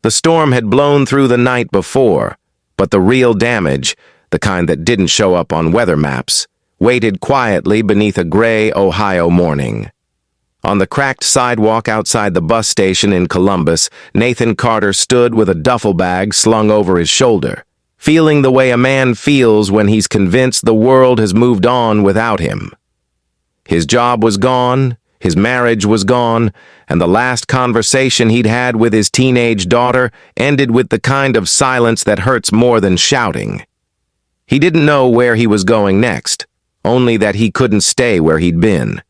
The storm had blown through the night before, but the real damage, the kind that didn't show up on weather maps, waited quietly beneath a gray Ohio morning. On the cracked sidewalk outside the bus station in Columbus, Nathan Carter stood with a duffel bag slung over his shoulder, feeling the way a man feels when he's convinced the world has moved on without him. His job was gone, his marriage was gone, and the last conversation he'd had with his teenage daughter ended with the kind of silence that hurts more than shouting. He didn't know where he was going next, only that he couldn't stay where he'd been.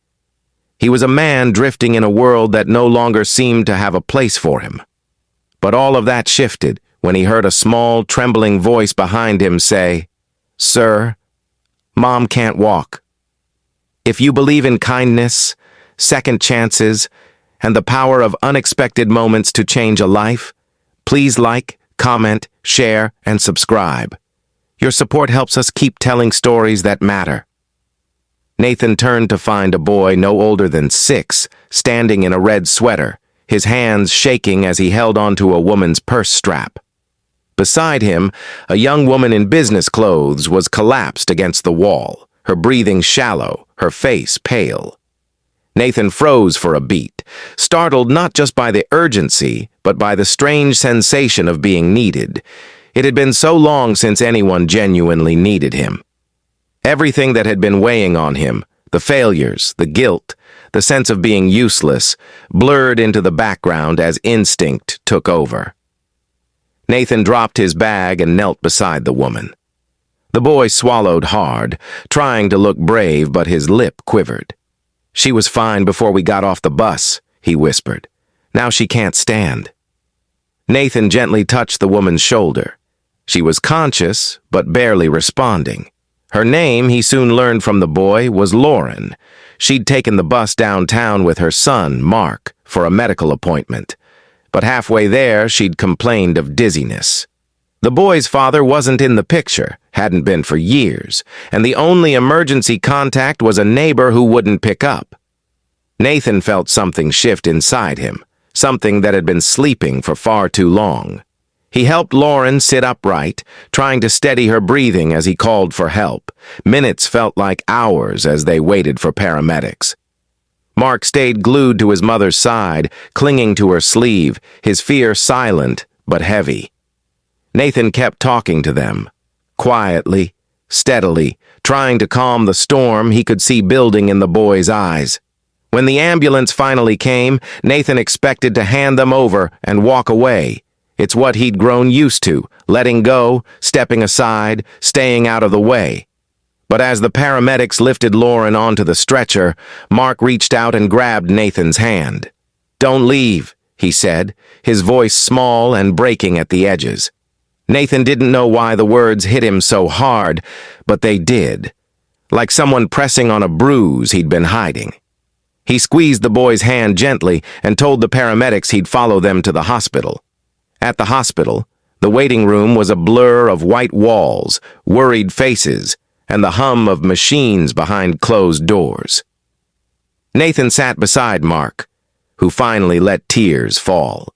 He was a man drifting in a world that no longer seemed to have a place for him. But all of that shifted when he heard a small, trembling voice behind him say, "Sir, Mom can't walk." If you believe in kindness, second chances, and the power of unexpected moments to change a life, please like, comment, share, and subscribe. Your support helps us keep telling stories that matter. Nathan turned to find a boy no older than 6, standing in a red sweater, his hands shaking as he held onto a woman's purse strap. Beside him, a young woman in business clothes was collapsed against the wall, her breathing shallow, her face pale. Nathan froze for a beat, startled not just by the urgency, but by the strange sensation of being needed. It had been so long since anyone genuinely needed him. Everything that had been weighing on him, the failures, the guilt, the sense of being useless, blurred into the background as instinct took over. Nathan dropped his bag and knelt beside the woman. The boy swallowed hard, trying to look brave, but his lip quivered. "She was fine before we got off the bus," he whispered. "Now she can't stand." Nathan gently touched the woman's shoulder. She was conscious, but barely responding. Her name, he soon learned from the boy, was Lauren. She'd taken the bus downtown with her son, Mark, for a medical appointment. But halfway there, she'd complained of dizziness. The boy's father wasn't in the picture, hadn't been for years, and the only emergency contact was a neighbor who wouldn't pick up. Nathan felt something shift inside him, something that had been sleeping for far too long. He helped Lauren sit upright, trying to steady her breathing as he called for help. Minutes felt like hours as they waited for paramedics. Mark stayed glued to his mother's side, clinging to her sleeve, his fear silent but heavy. Nathan kept talking to them, quietly, steadily, trying to calm the storm he could see building in the boy's eyes. When the ambulance finally came, Nathan expected to hand them over and walk away. It's what he'd grown used to, letting go, stepping aside, staying out of the way. But as the paramedics lifted Lauren onto the stretcher, Mark reached out and grabbed Nathan's hand. "Don't leave," he said, his voice small and breaking at the edges. Nathan didn't know why the words hit him so hard, but they did, like someone pressing on a bruise he'd been hiding. He squeezed the boy's hand gently and told the paramedics he'd follow them to the hospital. At the hospital, the waiting room was a blur of white walls, worried faces, and the hum of machines behind closed doors. Nathan sat beside Mark, who finally let tears fall.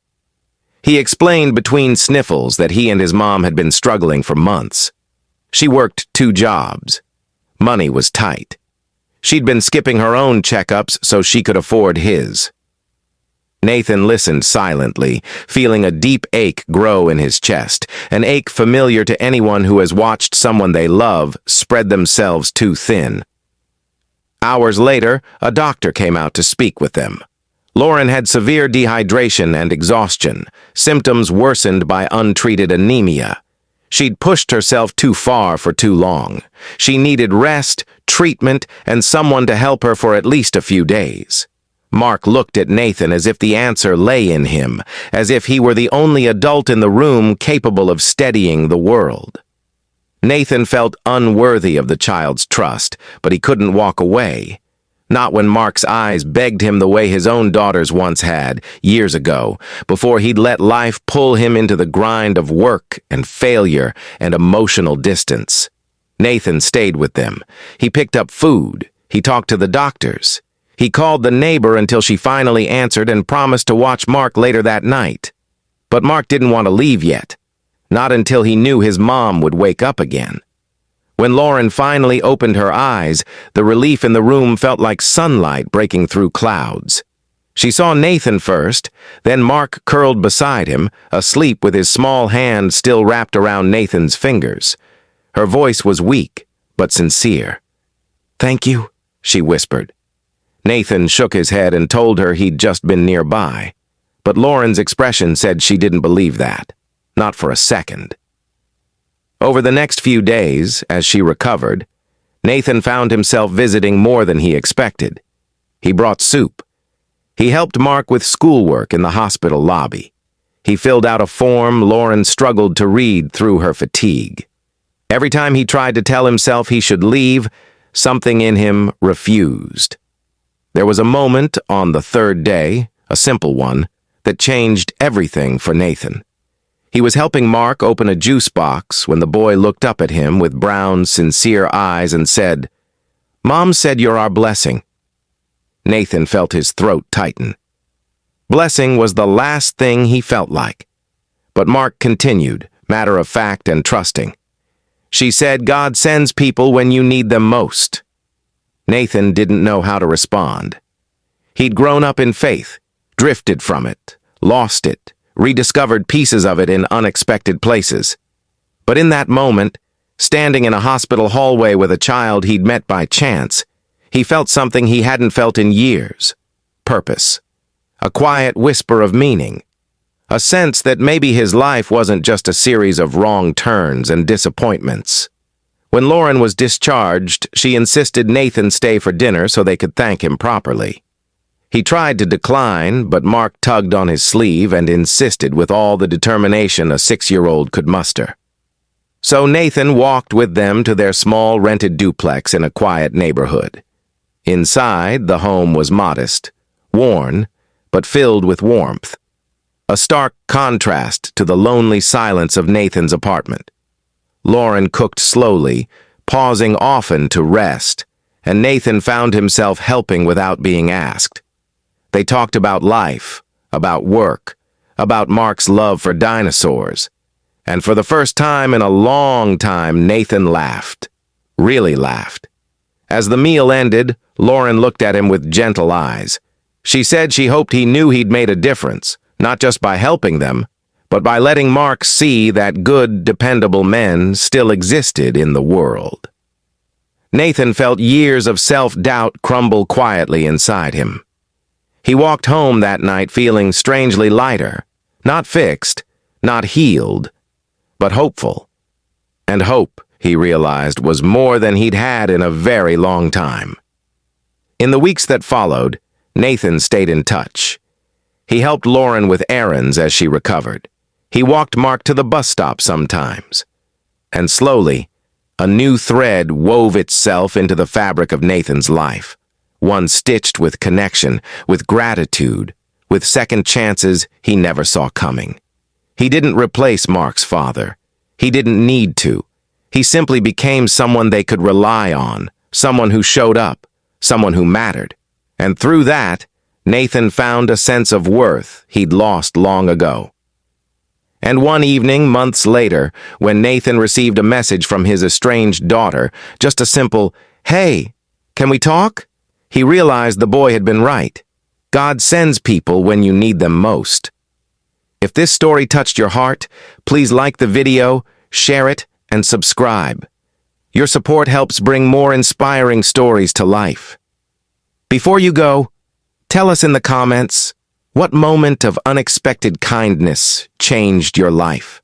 He explained between sniffles that he and his mom had been struggling for months. She worked 2 jobs. Money was tight. She'd been skipping her own checkups so she could afford his. Nathan listened silently, feeling a deep ache grow in his chest, an ache familiar to anyone who has watched someone they love spread themselves too thin. Hours later, a doctor came out to speak with them. Lauren had severe dehydration and exhaustion, symptoms worsened by untreated anemia. She'd pushed herself too far for too long. She needed rest, treatment, and someone to help her for at least a few days. Mark looked at Nathan as if the answer lay in him, as if he were the only adult in the room capable of steadying the world. Nathan felt unworthy of the child's trust, but he couldn't walk away. Not when Mark's eyes begged him the way his own daughters once had, years ago, before he'd let life pull him into the grind of work and failure and emotional distance. Nathan stayed with them. He picked up food. He talked to the doctors. He called the neighbor until she finally answered and promised to watch Mark later that night. But Mark didn't want to leave yet, not until he knew his mom would wake up again. When Lauren finally opened her eyes, the relief in the room felt like sunlight breaking through clouds. She saw Nathan first, then Mark curled beside him, asleep with his small hand still wrapped around Nathan's fingers. Her voice was weak, but sincere. "Thank you," she whispered. Nathan shook his head and told her he'd just been nearby. But Lauren's expression said she didn't believe that. Not for a second. Over the next few days, as she recovered, Nathan found himself visiting more than he expected. He brought soup. He helped Mark with schoolwork in the hospital lobby. He filled out a form Lauren struggled to read through her fatigue. Every time he tried to tell himself he should leave, something in him refused. There was a moment on the third day, a simple one, that changed everything for Nathan. He was helping Mark open a juice box when the boy looked up at him with brown, sincere eyes and said, "Mom said you're our blessing." Nathan felt his throat tighten. Blessing was the last thing he felt like. But Mark continued, matter of fact and trusting. "She said God sends people when you need them most." Nathan didn't know how to respond. He'd grown up in faith, drifted from it, lost it, rediscovered pieces of it in unexpected places. But in that moment, standing in a hospital hallway with a child he'd met by chance, he felt something he hadn't felt in years. Purpose. A quiet whisper of meaning. A sense that maybe his life wasn't just a series of wrong turns and disappointments. When Lauren was discharged, she insisted Nathan stay for dinner so they could thank him properly. He tried to decline, but Mark tugged on his sleeve and insisted with all the determination a 6-year-old could muster. So Nathan walked with them to their small rented duplex in a quiet neighborhood. Inside, the home was modest, worn, but filled with warmth. A stark contrast to the lonely silence of Nathan's apartment. Lauren cooked slowly, pausing often to rest, and Nathan found himself helping without being asked. They talked about life, about work, about Mark's love for dinosaurs. And for the first time in a long time, Nathan laughed. Really laughed. As the meal ended, Lauren looked at him with gentle eyes. She said she hoped he knew he'd made a difference, not just by helping them, but by letting Mark see that good, dependable men still existed in the world. Nathan felt years of self-doubt crumble quietly inside him. He walked home that night feeling strangely lighter, not fixed, not healed, but hopeful. And hope, he realized, was more than he'd had in a very long time. In the weeks that followed, Nathan stayed in touch. He helped Lauren with errands as she recovered. He walked Mark to the bus stop sometimes. And slowly, a new thread wove itself into the fabric of Nathan's life. One stitched with connection, with gratitude, with second chances he never saw coming. He didn't replace Mark's father. He didn't need to. He simply became someone they could rely on, someone who showed up, someone who mattered. And through that, Nathan found a sense of worth he'd lost long ago. And one evening, months later, when Nathan received a message from his estranged daughter, just a simple, "Hey, can we talk?" he realized the boy had been right. God sends people when you need them most. If this story touched your heart, please like the video, share it, and subscribe. Your support helps bring more inspiring stories to life. Before you go, tell us in the comments, what moment of unexpected kindness changed your life?